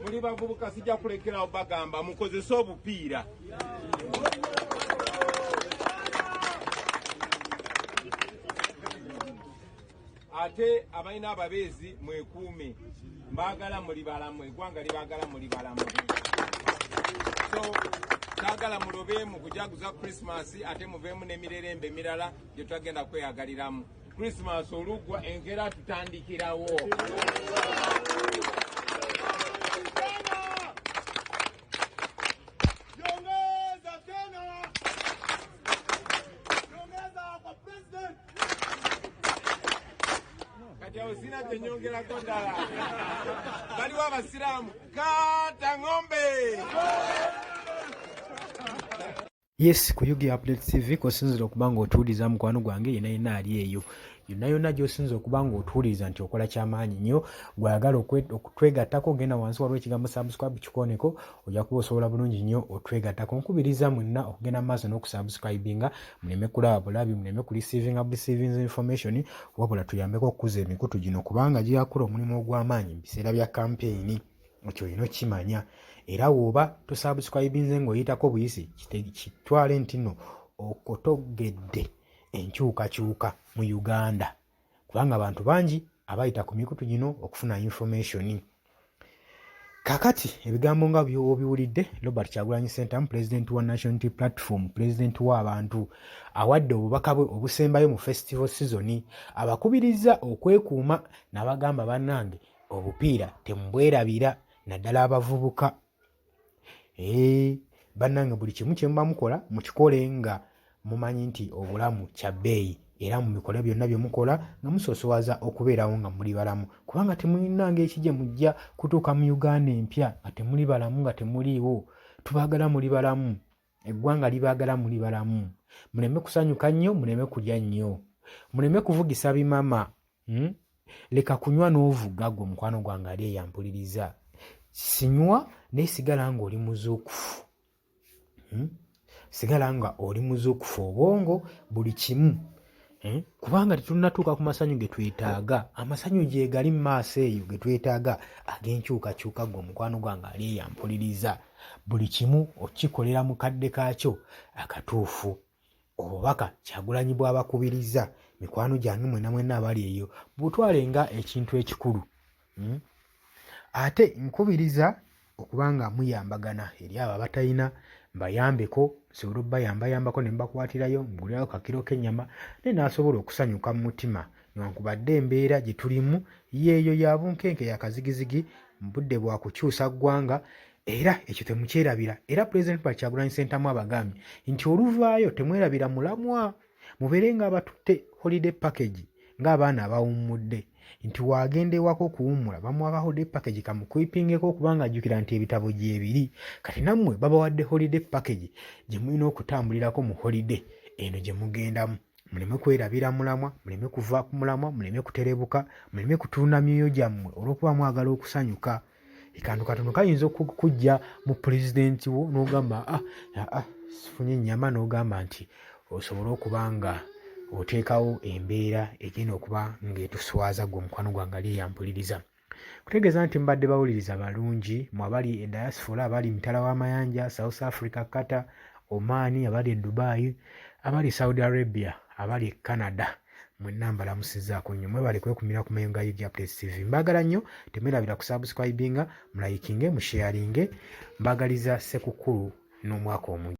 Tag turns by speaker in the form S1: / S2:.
S1: muli bavubuka sijja kulekerawo bagamba mukozese obupiira. Ate abalina ababeezi mwekuume, mbaagala muli balamu, eggwanga libaagala muli balamu. So saagala mulobe mu kujaguza Christmas ate muveemu n'emirerembe emirala gye tutagenda kweyagaliramu. Christmas oluggwa enkera tutandikirawo. Sina tenyongerako ddala. Baliwo abasiraamu kata ng'ombe.
S2: Yes, ku Yugi Update TV kosinzira okuba ng'otuwuliriza mukwano gwange yenna ali eyo. Yonna gy'osinza okuba ng'otuwuliriza nti okola kyamaanyi nnyo, gwayagala okutwegattako ogenda wansi waliwo ekigambo subscribe kikooneko, ojja kuba osobola bulungi nnyo otwegattako. Nkubiriza mwenna okugenda mu maaso n'okusubscribinga, muleme kulaba bulabi, muleme kureceiving information, wabula tuyambeko okukuza emikutu gino kubanga gyakola omulimu ogw'amaanyi mu biseera bya campaign. Ekyo olina okimanya. Era woba tusubscribinze ng'oyitako buyisi kitwale nti nno okotogedde enkyukakyuka mu Uganda kubanga abantu bangi abayita ku mikutu gino okufuna information. Kakati ebigambo nga byobiwulidde, Robert Kyagulanyi Ssentamu, President wa National Unity Platform, President w'abantu, awadde obubaka bwe obusembayo mu festival season, abakubiriza okwekuuma n'abagamba bannange obupiira temubwerabira naddala abavubuka. Bannange buli kimu kye muba mukola mukikole nga mumanyi nti obulamu kya bbeeyi era mu bikola byonna bye mukola nga musoosowaza okubeerawo nga muli balamu kubanga temulinanga ekijje mujja kutuuka mu Uganda empya nga temuli balamu nga temuliiwo. Tubaagala muli balamu, eggwanga libaagala muli balamu. Muleme kusanyuka nnyo, muleme kulya nnyo, muleme kuvugisa bimama. Leka kunywa n'ovuga gwe mukwano gwange ali eyampuliriza. Sinywa naye sigala ng'oli muzuukufu. Sigala nga oli muzuukufu obwongo buli kimu. Kubanga tetunnatuuka ku masanyu ge twetaaga. Amasanyu gye gali mu maaso eyo ge twetaaga ag'enkyukakyuka gwe mukwano gwange ali eyampuliriza. Buli kimu okikolera mu kadde kaakyo akatuufu. Obubaka Kyagulanyi bw'abakubiriza mikwano gyange mwenna abali eyo butwalenga ekintu ekikulu. Ate nkubiriza okubanga muyambagana eri abo abatalina mbayambeko, nsobola obbayambayambako ne mbakwatirayo mugulirayo kakiro k'ennyama naye naasobola okusanyuka mu mutima newankubadde embeera gye tulimu yeeyo ya bunkenke ya kazigizigi mu budde bwa kukyusa ggwanga era ekyo temukyerabira. Era Pulezidenti Kyagulanyi Ssentamu abagambye nti oluvaayo temwerabira mulamwa, mubeere nga abatutte holiday package ng'abaana abawummudde nti wagenda ewako okuwummula bamuwaka holiday package kamukwipingeko kubanga ajjukira nti ebitabo gyebiri. Kati nammwe babawadde holiday package gye mulina okutambulirako mu holiday eno gye mugendamu. Muleme kwerabira mulamwa, muleme kuva ku mulamwa, muleme kuterebuka, muleme kutuuna myoyo gyammwe olw'okuba mwagala okusanyuka. Ekantu katono kayinza okujja mu pulezidenti wo n'ogamba sifunye ennyama n'ogamba nti osobola okuba nga oteekawo embeera egenda okuba ng'etuswaza gwe mukwano gwange ali eyampuliriza. Kutegeeza nti mbadde bawuliriza balungi mu abali e diaspora, abali mitala w'amayanja, South Africa, Qatar, Oman, abali e Dubai, abali Saudi Arabia, abali e Canada, mwenna mbalamusizzaako nnyo. Mwebale kwekumira ku mayengo ga Yugi Updates TV. Mbaagala nnyo, temwerabira kusubscribinga, mulayikinge, musharinge. Mbaagaliza Ssekukkulu n'omwaka omulungi.